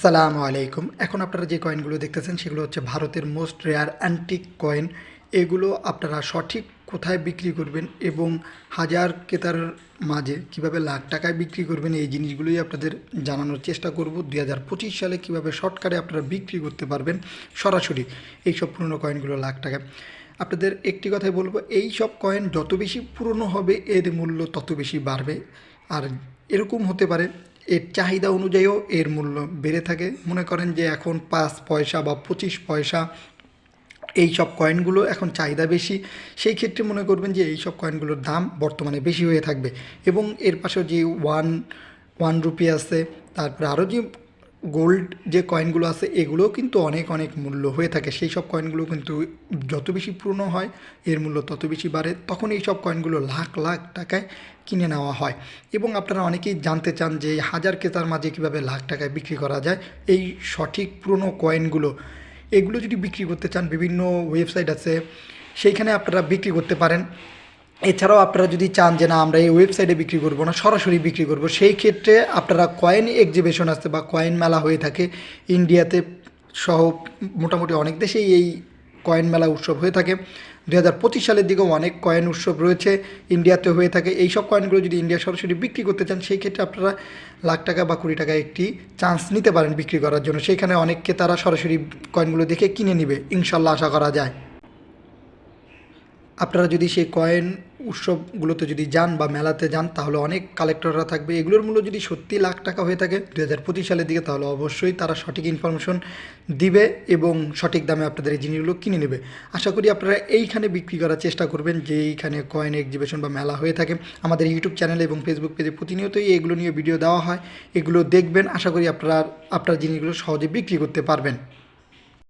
আসসালামু আলাইকুম। এখন আপনারা যে কয়েনগুলো দেখতেছেন সেগুলো হচ্ছে ভারতের মোস্ট রেয়ার অ্যান্টিক কয়েন। এগুলো আপনারা সঠিক কোথায় বিক্রি করবেন এবং হাজার ক্রেতার মাঝে কিভাবে লাখ টাকায় বিক্রি করবেন এই জিনিসগুলোই আপনাদের জানানোর চেষ্টা করব। 2025 সালে কিভাবে শর্টকাটে আপনারা বিক্রি করতে পারবেন সরাসরি এইসব পুরনো কয়েনগুলো লাখ টাকায়। আপনাদের একটি কথাই বলবো, এই সব কয়েন যত বেশি পুরনো হবে এর মূল্য তত বেশি বাড়বে। আর এরকম হতে পারে এর চাহিদা অনুযায়ীও এর মূল্য বেড়ে থাকে। মনে করেন যে এখন 5 পয়সা বা 25 পয়সা এই সব কয়েনগুলো এখন চাহিদা বেশি, সেই ক্ষেত্রে মনে করবেন যে এই সব কয়েনগুলোর দাম বর্তমানে বেশি হয়ে থাকবে। এবং এর পাশেও যে ওয়ান ওয়ান রুপি আছে, তারপরে আরও যে গোল্ড যে কয়েনগুলো আছে এগুলোও কিন্তু অনেক অনেক মূল্য হয়ে থাকে। সেই সব কয়েনগুলো কিন্তু যত বেশি পুরনো হয় এর মূল্য তত বেশি বাড়ে, তখন এই সব কয়েনগুলো লাখ লাখ টাকায় কিনে নেওয়া হয়। এবং আপনারা অনেকেই জানতে চান যে হাজার ক্রেতার মাঝে কীভাবে লাখ টাকায় বিক্রি করা যায় এই সঠিক পুরনো কয়েনগুলো। এগুলো যদি বিক্রি করতে চান বিভিন্ন ওয়েবসাইট আছে, সেইখানে আপনারা বিক্রি করতে পারেন। এছাড়াও আপনারা যদি চান যে না আমরা এই ওয়েবসাইটে বিক্রি করব না, সরাসরি বিক্রি করব, সেই ক্ষেত্রে আপনারা কয়েন এক্সিবিশন আছে বা কয়েন মেলা হয়ে থাকে ইন্ডিয়াতে সহ মোটামুটি অনেক দেশেই এই কয়েন মেলা উৎসব হয়ে থাকে। 2025 সালের দিকেও অনেক কয়েন উৎসব রয়েছে ইন্ডিয়াতে হয়ে থাকে। এই সব কয়েনগুলো যদি ইন্ডিয়া সরাসরি বিক্রি করতে চান সেই ক্ষেত্রে আপনারা লাখ টাকা বা কোটি টাকা একটি চান্স নিতে পারেন বিক্রি করার জন্য। সেইখানে অনেককে তারা সরাসরি কয়েনগুলো দেখে কিনে নেবে ইনশাল্লাহ, আশা করা যায়। আপনারা যদি সেই কয়েন উৎসবগুলোতে যদি যান বা মেলাতে যান তাহলে অনেক কালেক্টররা থাকবে। এগুলোর মূল্য যদি সত্যি লাখ টাকা হয়ে থাকে 2025 সালের দিকে, তাহলে অবশ্যই তারা সঠিক ইনফরমেশন দিবে এবং সঠিক দামে আপনাদের এই জিনিসগুলো কিনে নেবে। আশা করি আপনারা এইখানে বিক্রি করার চেষ্টা করবেন যে এইখানে কয়েন এক্সিবিশন বা মেলা হয়ে থাকে। আমাদের ইউটিউব চ্যানেলে এবং ফেসবুক পেজে প্রতিনিয়তই এগুলো নিয়ে ভিডিও দেওয়া হয়, এগুলো দেখবেন। আশা করি আপনার জিনিসগুলো সহজে বিক্রি করতে পারবেন।